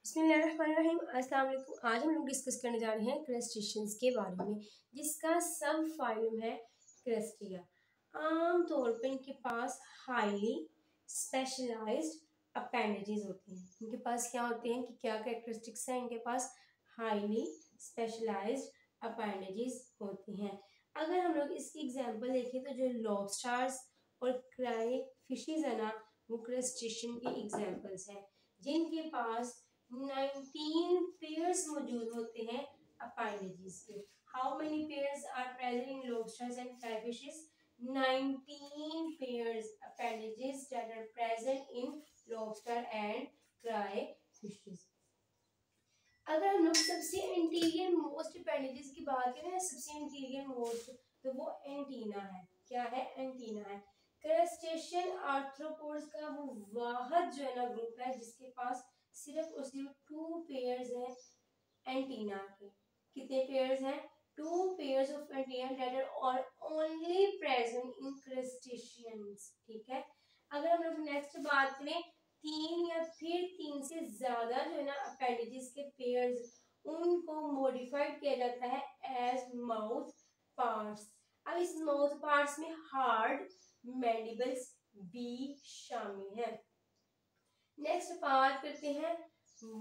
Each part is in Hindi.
बिस्मिल्लाहिर्रहमानिर्रहीम। अस्सलाम वालेकुम। आज हम लोग डिस्कस करने जा रहे हैं क्रस्टेशियंस के बारे में, जिसका सब फाइलम है क्रस्टिया। आम तौर पर इनके पास हाईली स्पेशलाइज्ड अपेंडेजेस होते हैं। इनके पास क्या होते हैं कि क्या कैरेक्टरिस्टिक्स हैं? इनके पास हाईली स्पेशलाइज्ड अपेंडेजेस होते हैं। अगर हम लोग इसकी एग्जांपल देखें तो जो लॉबस्टर्स और क्राई फिशेस है ना, वो क्रस्टेशियन के एग्जांपल्स हैं, जिनके पास 19 पेयर्स मौजूद होते हैं अपेंडेजेस के। How many pairs are present in lobsters and crayfishes? 19 pairs appendages that are present in lobster and crayfishes. अगर हम लोग सबसे इंटीरियर मोस्ट अपेंडेजेस की बात करें, सबसे इंटीरियर मोस्ट, तो वो एंटीना है। क्या है? एंटीना है। क्रस्टेशियन आर्थ्रोपोड्स का वो वाहद जो है ना ग्रुप है जिसके पास सिर्फ और सिर्फ 2 पेयर्स हैं एंटीना के। कितने पेयर्स हैं? 2 pairs of antenna that are only present in crustaceans. ठीक है। अगर हम लोग नेक्स्ट बात करें, 3 या फिर 3 से ज्यादा जो है ना अपेंडेजेस के पेयर्स, उनको मॉडिफाइड किया जाता है एज माउथ पार्ट्स। अब इस माउथ पार्ट्स में हार्ड मैंडिबल्स भी शामिल है। नेक्स्ट बात करते हैं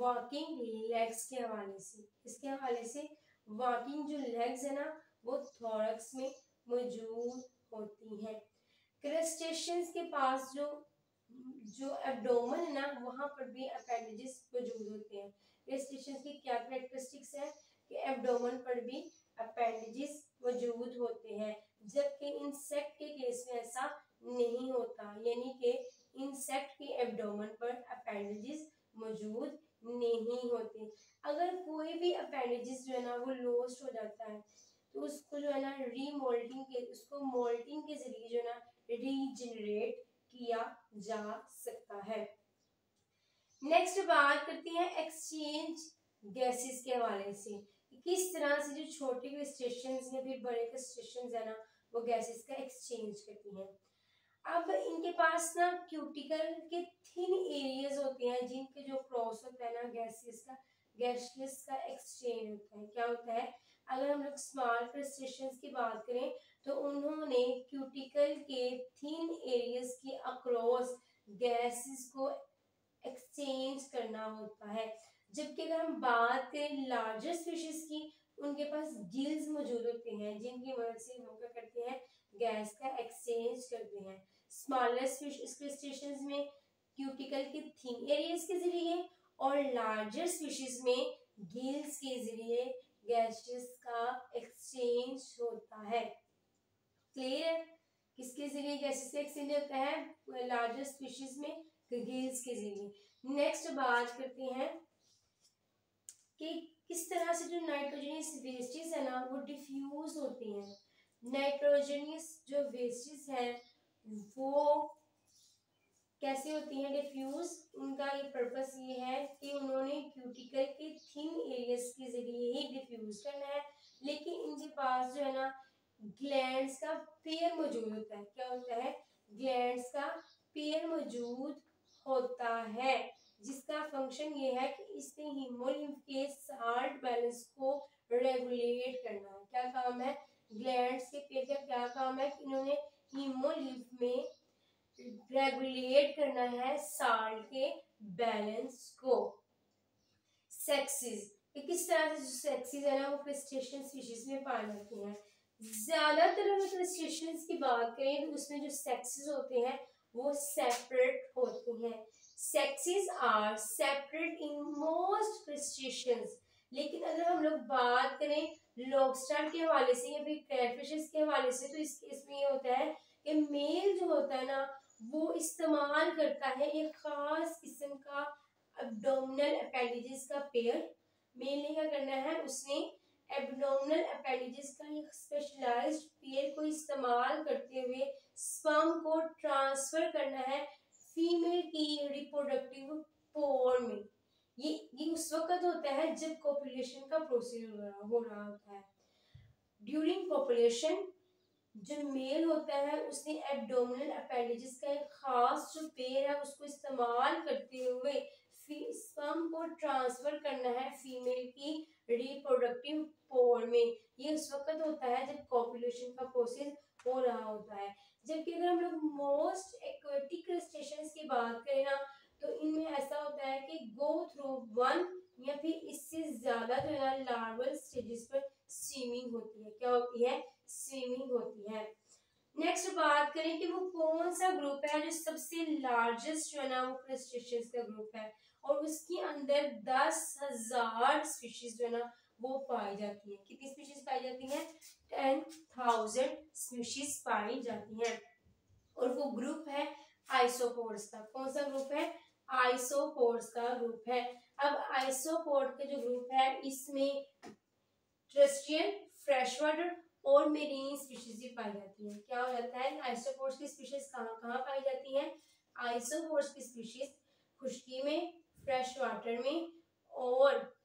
वॉकिंग लेग्स के हवाले से। इसके हवाले से वॉकिंग जो लेग्स है ना, वो थोरक्स में मौजूद होती हैं। क्रस्टेशियंस के पास जो एब्डोमेन है ना, वहां पर भी अपेंडेजेस मौजूद होते हैं। क्रस्टेशियंस की क्या कैरेक्टरिस्टिक्स है कि एब्डोमेन पर भी अपेंडेजेस मौजूद होते हैं, जबकि इंसेक्ट के केस में ऐसा नहीं होता, यानी कि इंसेक्ट के एब्डोमेन पर अपेंडेजेस मौजूद नहीं होते। अगर कोई भी अपेंडेजेस जो है ना वो लॉस्ट हो जाता है, तो उसको जो है ना उसको मोल्टिंग के जरिए जो है ना रीजनरेट किया जा सकता है। नेक्स्ट बात करते हैं एक्सचेंज गैसेस के हवाले से। किस तरह से जो छोटे क्रस्टेशियंस या फिर बड़े क्रस्टेशियंस है ना, वो गैसेस का एक्सचेंज करती हैं। अब इनके पास ना क्यूटिकल के थिन एरियाज होते हैं, जिनके जो क्रॉस होता है ना गैसेस का एक्सचेंज होता है। क्या होता है? अगर हम लोग स्मॉल क्रस्टेशियंस की बात करें तो उन्होंने क्यूटिकल के थिन एरियाज के अक्रॉस गैसेस को एक्सचेंज करना होता है। जबकि अगर हम बात करें लार्जर स्पीशीज की, उनके पास गिल्स मौजूद होते हैं, जिनकी मदद से वो क्या करते हैं? गैस का एक्सचेंज करते हैं। स्मॉलर क्रस्टेशियंस में क्यूटिकल के थिन एरियाज के जरिए और लार्जर स्पीशीज में गिल्स के जरिए गैसेस का एक्सचेंज होता है। क्लियर है? किसके जरिए गैसेस का एक्सचेंज होता है? लार्जर स्पीशीज में गिल्स के जरिए। नेक्स्ट बात करते हैं कि किस तरह से जो नाइट्रोजनियस वेस्टेज है ना, वो डिफ्यूज होती हैं। नाइट्रोजनियस जो वेस्टेज है वो कैसे होती हैं डिफ्यूज? उनका ये पर्पस ये है कि उन्होंने क्यूटिकल के थिन एरियाज के जरिए ही डिफ्यूज करना है, लेकिन इनके पास जो है ना ग्लैंड्स का पेयर मौजूद होता है। क्या होता है? ग्लैंड्स का पेयर मौजूद होता है, जिसका फंक्शन ये है कि इसने हीमोलिम्फ के साल्ट बैलेंस को रेगुलेट करना है। क्या काम है? ग्लैंड्स के पेयर का क्या काम है कि इन्होंने हीमोलिम्फ में रेगुलेट करना है साल्ट के बैलेंस को। सेक्सेस, किस तरह से सेक्सेस है ना वो क्रस्टेशियन स्पीशीज में पाए जाते हैं। ज्यादातर अगर क्रस्टेशियंस की बात करें तो उसमें जो सेक्सेस होते हैं वो सेपरेट होते हैं। Sexes are separate in most crustaceans. लेकिन अगर हम लोग बात करें लॉबस्टर के हवाले से या फिर कैटफिशेस के हवाले से, तो इस केस में ये होता है कि मेल जो होता है ना, वो इस्तेमाल करता है एक खास किस्म का एब्डोमिनल अपेंडेजेस का पेयर। मेल ने क्या करना है? उसने एब्डोमिनल अपेंडेजेस का एक स्पेशलाइज्ड पेयर को इस्तेमाल करते हुए स्पर्म को ट्रांसफर करना है फीमेल की रिप्रोडक्टिव पोर में। ये उस वक्त होता है जब कॉपुलेशन का प्रोसेस हो रहा होता है। ड्यूरिंग पॉपुलेशन जो मेल होता है उसने एब्डोमिनल अपेंडेजेस का एक खास जो पेयर है उसको इस्तेमाल करते हुए स्पर्म को ट्रांसफर करना है फीमेल की रिप्रोडक्टिव पोर में। ये उस वक्त होता है जब कॉपुलेशन का प्रोसेस हो रहा होता है। जबकि अगर हम लोग मोस्ट एक्वेटिक क्रस्टेशियंस की बात करें ना, तो इनमें ऐसा होता है कि गो थ्रू वन या फिर इससे ज्यादा जो है ना लार्वल स्टेजेस पर स्विमिंग होती है। क्या होती है? स्विमिंग होती है। नेक्स्ट बात करें कि वो कौन सा ग्रुप है जो सबसे लार्जेस्ट जो है ना वो क्रस्टेशियंस का ग्रुप है, और उसके अंदर 10,000 स्पीशीज जो है ना वो पाई जाती है। कितनी स्पीशीज पाई जाती हैं? 10,000 स्पीशीज पाई जाती हैं। और वो ग्रुप है आइसोपोड्स का। कौन सा ग्रुप है? आइसोपोड्स का ग्रुप है। अब आइसोपोड का जो ग्रुप है इसमें टेरेस्ट्रियल, फ्रेश वाटर और मेरीन स्पीशीज भी पाई जाती है। क्या हो जाता है? आइसोपोड्स की स्पीशीज कहाँ कहाँ पाई जाती है? आइसोपोड्स की स्पीशीज खुश्की में, फ्रेश वाटर में और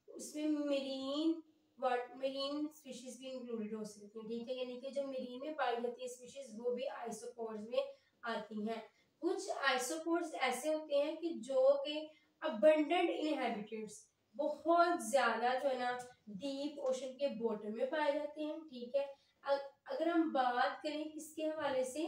उसमें मेरीन स्पीशीज भी इंक्लूडेड हो सकती है। ठीक है, यानी कि जो मेरीन में पाई जाती है स्पीशीज वो भी आइसोपोड्स में आती हैं। कुछ आइसोपोड्स ऐसे होते हैं कि जो कि अबंडेंट इनहैबिटेट्स, बहुत ज्यादा जो है ना डीप ओशन के बॉटम में पाए जाते हैं। ठीक है, अगर हम बात करें किसके हवाले से,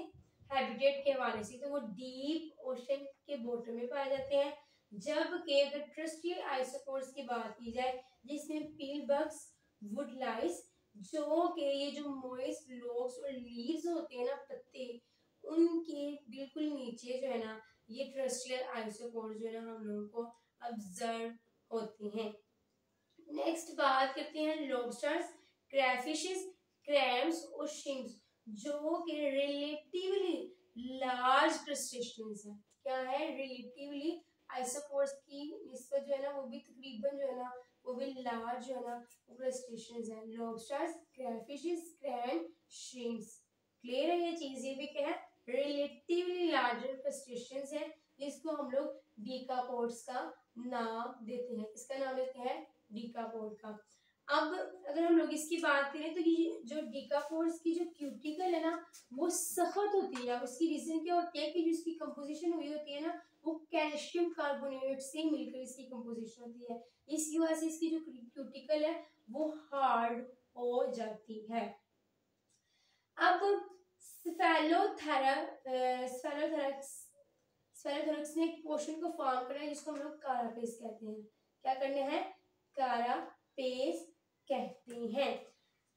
हैबिटेट के हवाले से, तो वो डीप ओशन के बॉटम में पाए जाते हैं। जबकि अगर टेरेस्ट्रियल आइसोपोड्स की बात की जाए जिसमें पील बग्स, वुड लाइस, जो के ये जो मॉइस्ट लोग्स और लीव्स होते हैं ना, पत्ते, उनके बिल्कुल नीचे जो है ना ये टेरेस्ट्रियल आइसोपोड्स जो है ना हम लोगों को ऑब्जर्व होती हैं। नेक्स्ट बात करते हैं लॉबस्टर्स, क्रैफिशेस, क्रैम्स और शिम्स, जो कि रिलेटिवली लार्ज क्रस्टेशियंस हैं। क्या है? रिलेटिवली आइसोपोड्स की निस्बत जो है ना वो भी तकरीबन जो है ना वो भी लार्ज जो है ना क्रस्टेशियंस हैं। Lobsters, crayfishes, crabs, shrimps. Clear है ये चीज? ये भी क्या है? रिलेटिवली लार्जर क्रस्टेशियंस हैं, जिसको हम लोग डीकापोड्स का नाम देते हैं। इसका नाम देते हैं डीकापोड का। अब अगर हम लोग इसकी बात करें तो ये जो डीकापोड्स की जो क्यूटिकल है ना वो सख्त होती है। उसकी रीजन क्या होती है कि जो इसकी कंपोजिशन हुई होती है ना वो कैल्शियम कार्बोनेट से मिलकर इसकी कंपोजिशन होती है। इसकी वजह से इसकी जो क्यूटिकल है वो हार्ड हो जाती है। अब स्फेलोथोरैक्स ने एक पोर्शन को फॉर्म करना है जिसको हम लोग कारापेस कहते हैं। क्या करना है? कारापेस कहते हैं।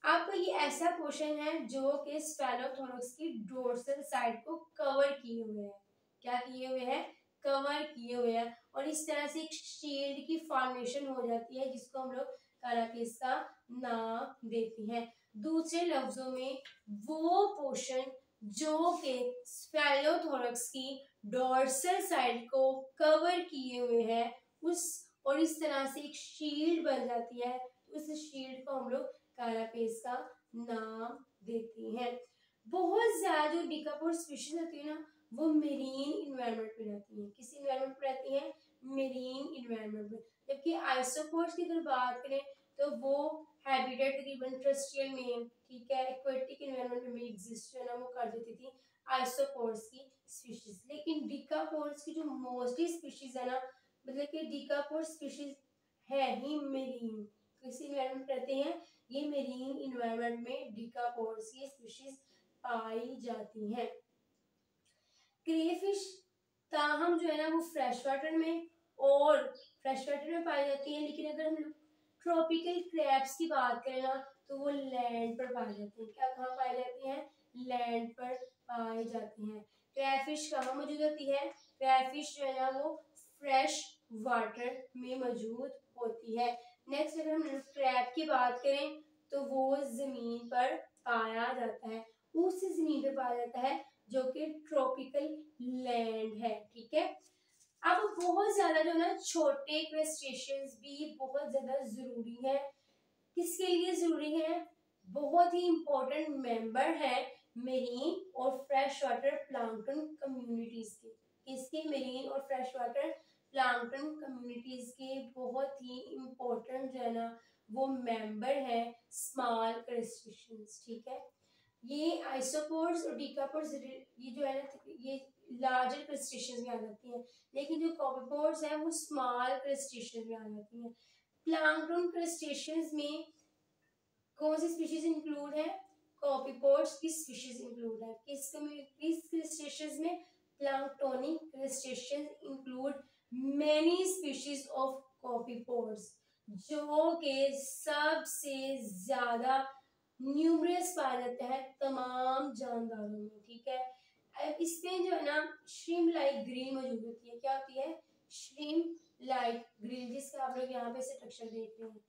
अब ये ऐसा पोर्शन है जो कि स्फेलोथोरैक्स की डोर्सल साइड को कवर किए हुए है। क्या किए हुए हैं? कवर किए हुए हैं। और इस तरह से एक शील्ड की फॉर्मेशन हो जाती है जिसको हम लोग कारापेस का नाम देते हैं। दूसरे लफ्जों में वो पोर्शन जो कि स्फेलोथोरैक्स की डोर्सल साइड को कवर किए हुए है उस और इस तरह से एक शील्ड बन जाती है, उस शील्ड को हम लोग कारापेस का नाम देते हैं। बहुत ज्यादा जो डीकापोड स्पीशीज होती है ना वो मेरीन इन्वायरमेंट में रहती है। किस इन्वायरमेंट में रहती है? मेरीन इन्वायरमेंट में। जबकि आइसोपोड्स की अगर बात करें तो वो हैबिटेट तकरीबन टेरेस्ट्रियल में, ठीक है, एक्वेटिक एनवायरनमेंट में एग्जिस्ट है ना वो कर देती थी आइसोपोड्स की स्पीशीज। लेकिन डीकापोड्स की जो मोस्टली स्पीशीज है ना, मतलब कि डीकापोड स्पीशीज है ही मेरीन। किस एनवायरनमेंट रहते हैं? ये मेरीन एनवायरनमेंट में डीकापोड्स की स्पीशीज पाई जाती हैं। क्रेफिश ताहम जो है ना वो फ्रेश वाटर में पाई जाती है। लेकिन अगर हम लोग ट्रॉपिकल क्रैब्स की बात करें ना तो वो लैंड पर पाई जाती है। क्या कहाँ पाई जाती हैं? लैंड पर पाई जाती हैं। क्रैफिश कहाँ मौजूद होती है? क्रैफिश जो है ना वो फ्रेश वाटर में मौजूद होती है। नेक्स्ट अगर हम क्रैब की बात करें तो वो जमीन पर पाया जाता है, उस जमीन पर पाया जाता है जो कि ट्रॉपिकल लैंड है। ठीक है, अब बहुत ज्यादा जो ना छोटे क्रस्टेशियंस भी बहुत ज्यादा जरूरी है। किसके लिए जरूरी है? बहुत ही इंपॉर्टेंट मेंबर है मेरीन और फ्रेश वाटर प्लांक्टन कम्युनिटीज के। किसके? मेरीन और फ्रेश वाटर प्लांक्टन कम्युनिटीज के बहुत ही इंपॉर्टेंट जो है ना वो मेंबर है स्मॉल क्रस्टेशियंस। ठीक है, ये आइसोपोड्स और डीकापोड्स ये जो है ना ये लार्जर क्रस्टेशियंस में आ जाती हैं, लेकिन जो कॉपीपोड्स हैं वो स्मॉल क्रस्टेशियंस में आ जाती हैं। प्लैंकटन क्रस्टेशियंस में कौन सी स्पीशीज इंक्लूड है? कॉपीपोड्स की स्पीशीज इंक्लूड है। किस क्रस्टेशियंस में? Planktonic crustaceans include many species of copepods, जो के सबसे ज्यादा न्यूमरस पाया जाता है तमाम जानदारों में, ठीक है। अब इसमें जो है ना श्रिम लाइक ग्रिल मौजूद होती है। क्या होती है? श्रिम लाइक ग्रिल, जिसका आप लोग यहाँ पे स्ट्रक्चर देख रहे हैं।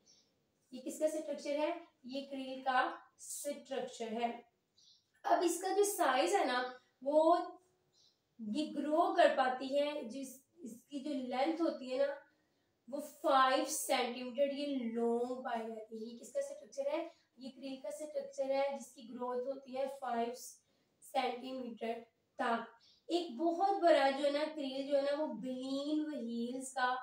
ये किसका स्ट्रक्चर है? ये क्रिल का स्ट्रक्चर है। अब इसका जो साइज है ना वो ये ग्रो कर पाती है, जिस इसकी जो लेंथ होती है ना वो 5 सेंटीमीटर ये लॉन्ग पाई जाती है। ये किसका स्ट्रक्चर है? ये क्रिल का स्ट्रक्चर है जिसकी ग्रोथ होती है 5 सेंटीमीटर तक। एक बहुत बड़ा जो है ना क्रिल जो है ना वो बेलिन व्हील्स का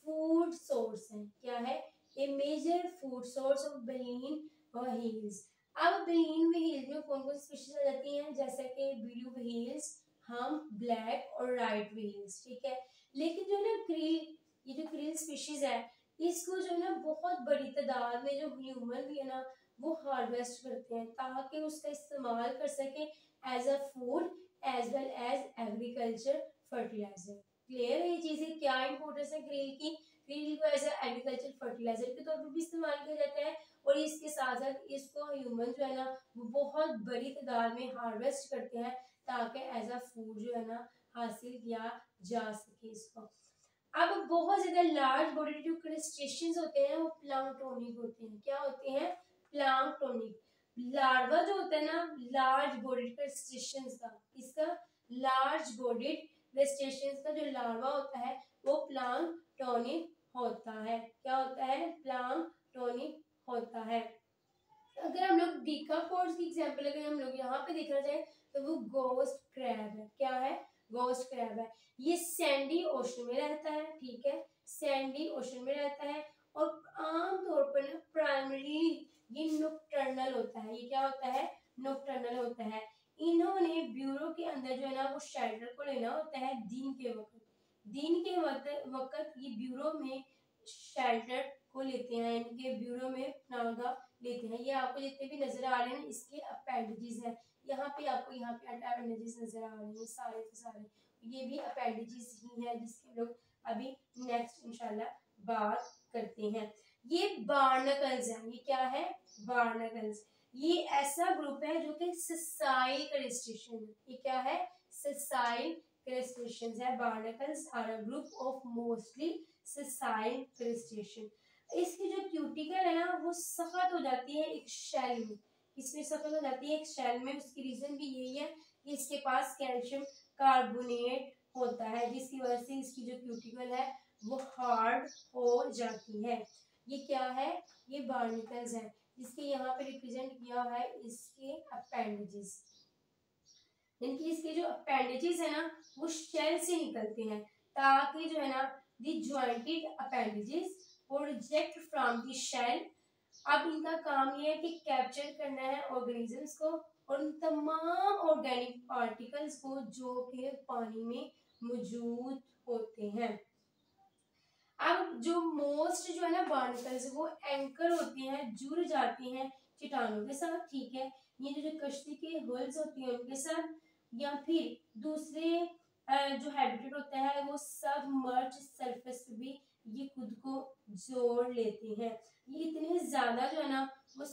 फूड सोर्स है। क्या है? A major food source of baleen whales. अब बेलिन व्हील्स में कौन कौन सी स्पीशीज आ जाती हैं? जैसे कि ब्लू व्हील्स, हम ब्लैक और राइट व्हील्स, ठीक है। लेकिन जो है ना क्रिल, ये जो क्रिल स्पीशीज है इसको जो है ना बहुत बड़ी तादाद में जो ह्यूमन भी है ना वो हार्वेस्ट करते हैं ताकि उसका इस्तेमाल कर सके as a food as well as agriculture fertiliser. Clear है ये चीजें? क्या इंपॉर्टेंस है क्रिल की? क्रिल को एज अ एग्रीकल्चर फर्टिलाइजर के तौर पर भी इस्तेमाल किया जाता है और इसके साथ साथ इसको ह्यूमन जो है ना वो बहुत बड़ी तादाद में हार्वेस्ट करते हैं ताकि एज अ फूड जो है ना हासिल किया जा सके इसको। अब बहुत ज्यादा लार्ज बॉडी जो क्रस्टेशियंस होते हैं वो प्लैंक्टोनिक होते हैं। क्या होते हैं? प्लैंक्टोनिक। लार्वा जो होता है ना लार्ज बॉडी क्रस्टेशियंस का, इसका लार्ज बॉडी क्रस्टेशियंस का जो लार्वा होता है वो प्लैंक्टोनिक होता है। क्या होता है? प्लैंक्टोनिक होता है। अगर हम लोग डिकापोड्स की एग्जांपल अगर हम लोग यहाँ पे देखना चाहें तो वो गोस्ट क्रैब है। क्या है? गोस्ट क्रैब है। ये सैंडी ओशन में रहता है, ठीक है, सैंडी ओशन में रहता है और आमतौर पर ना प्राइमरी ये नॉकटर्नल होता है। ये क्या होता है? नॉकटर्नल होता है। इन्होंने ब्यूरो के अंदर जो है ना वो शेल्टर को लेना होता है दिन के वक्त। दिन के वक्त ये ब्यूरो में शेल्टर को लेते हैं, इनके ब्यूरो में नागा लेते हैं। ये आपको जितने भी नजर आ रहे हैं इसके अपेंडिजेस हैं। यहाँ पे आपको यहाँ पे अपेंडिजेस नजर आ रहे हैं सारे के सारे, ये भी अपेंडिजेस ही है जिसके लोग अभी नेक्स्ट इंशाल्लाह बात करते हैं। ये बार्नकल्स हैं। ये क्या है? बार्नकल्स। ये ऐसा ग्रुप है जो कि ससाइल क्रस्टेशियन है। ये क्या है? ससाइल क्रस्टेशियंस है। Barnacles are a group of mostly sessile crustacean. इसकी जो क्यूटिकल है ना वो सख्त हो जाती है एक शेल में। इसमें सख्त हो जाती है एक शेल में। उसकी रीजन भी यही है कि इसके पास कैल्शियम कार्बोनेट होता है जिसकी वजह से इसकी जो क्यूटिकल है वो हार्ड हो जाती है। ये क्या है? ये बार्निकल्स है जिसके यहाँ पे रिप्रेजेंट किया है इसके अपेंडेजेस। इनकी इसके जो अपेंडेजेस है ना वो शेल से निकलते हैं ताकि जो है ना the jointed appendages project from the shell. अब इनका काम ये है कि कैप्चर करना है ऑर्गेनिजम्स को और उन तमाम ऑर्गेनिक पार्टिकल्स को जो कि पानी में मौजूद होते हैं। अब जो मोस्ट जो है ना बार्निकल्स वो एंकर होते हैं, जुड़ जाते हैं चट्टानों के साथ, ठीक है। ये जो कश्ती के होल्स होती हैं उनके साथ या फिर दूसरे जो हैबिटेट होता है वो सबमर्ज सरफेस पे भी ये खुद को जोड़ लेते हैं। ये इतने ज्यादा जो है ना वो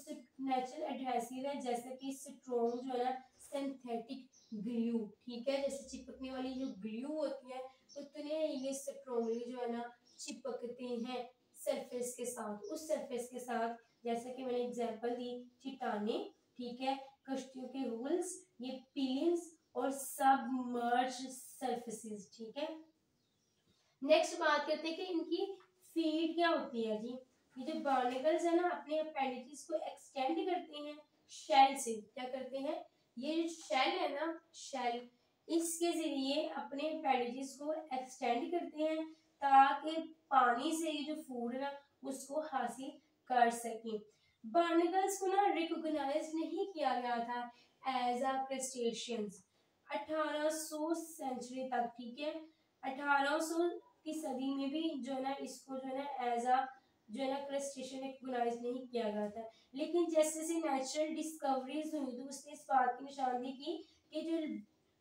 नेचुरल एडहेसिव है जैसे कि स्ट्रॉन्ग जो है ना सिंथेटिक ग्लू, ठीक है। जैसे चिपकने वाली जो ग्लू होती है उतने ये स्ट्रॉन्गली जो है ना चिपकते हैं सरफेस के साथ, उस सरफेस के साथ जैसे कि मैंने एग्जांपल दी चट्टाने, ठीक है, कश्तियों के होल्स, ये पिलियंस और सबमर्ज सरफेसेस, ठीक है। नेक्स्ट बात करते हैं कि इनकी फीड क्या होती है जी। ये जो बार्निकल्स है ना अपने अपेंडिजेस को एक्सटेंड करते हैं शेल से। क्या करते हैं? ये जो शेल है ना शेल, इसके जरिए अपने अपेंडिजेस को एक्सटेंड करते हैं ताकि पानी से ये जो फूड है ना उसको हासिल कर सकें। बार्निकल्स को ना रिकॉग्नाइज नहीं किया गया था एज अ क्रस्टेशियंस। 1800 सेंचुरी तक, ठीक है। 1800 की सदी में भी जो है ना इसको जो है ना एज अ जो है ना क्रस्टेशियन रिकॉग्नाइज नहीं किया गया था। लेकिन जैसे जैसे नेचुरल डिस्कवरीज हुई तो उसने इस बात की निशानदेही की कि जो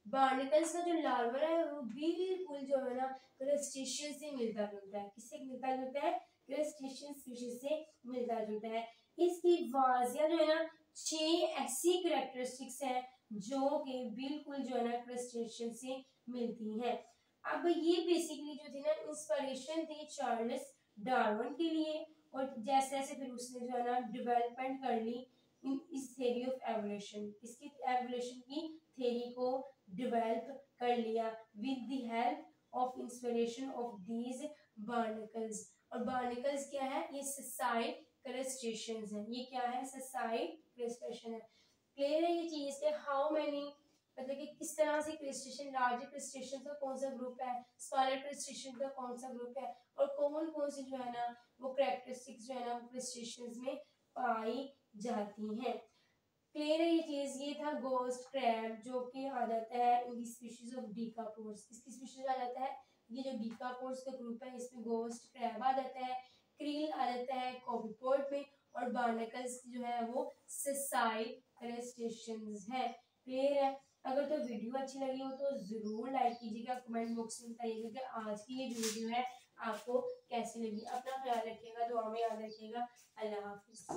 बार्निकल्स का जो लार्वा है वो बिल्कुल जो है ना क्रस्टेशियन से मिलता जुलता है। किससे मिलता जुलता है? क्रस्टेशियन स्पीशीज से मिलता जुलता है। इसकी वाजिया जो है ना 6 ऐसी कैरेक्टरिस्टिक्स हैं जो कि बिल्कुल जो है ना क्रस्टेशियन से मिलती हैं। अब ये बेसिकली जो थी ना इंस्पिरेशन थी चार्ल्स डार्विन के लिए, और जैसे जैसे फिर उसने जो है ना डेवलपमेंट कर ली इस थ्योरी ऑफ एवोल्यूशन, इसकी एवोल्यूशन की थ्योरी को डेवलप कर लिया with the help of inspiration of these barnacles. और बार्निकल्स क्या है? ये ससाइड क्रस्टेशियंस हैं। ये क्या है? ससाइड क्रस्टेशियन है। क्लियर है ये चीज के हाउ मेनी, मतलब कि किस तरह से क्रस्टेशियन, लार्जर क्रस्टेशियन का कौन सा ग्रुप है, स्मॉलर क्रस्टेशियन का कौन सा ग्रुप है, और कौन कौन सी जो है ना वो कैरेक्टरिस्टिक्स जो है ना क्रस्टेशियंस में पाई जाती हैं। क्लियर है ये चीज। ये था गोस्ट क्रैब जो कि आ जाता है इन दी स्पीशीज ऑफ डीकापोड्स। किसकी स्पीशीज आ जाता है? ये जो डीकापोड्स का ग्रुप है इसमें गोस्ट क्रैब आ जाता है, क्रील आ जाता है कॉपीपोड में, और बार्नाकल्स जो है वो सिसाइड क्रस्टेशियंस है। क्लियर है। अगर तो वीडियो अच्छी लगी हो तो जरूर लाइक कीजिएगा, कमेंट बॉक्स में बताइएगा कि आज की ये जो वीडियो है आपको कैसी लगी। अपना ख्याल रखिएगा, दुआ में याद रखिएगा। अल्लाह हाफिज।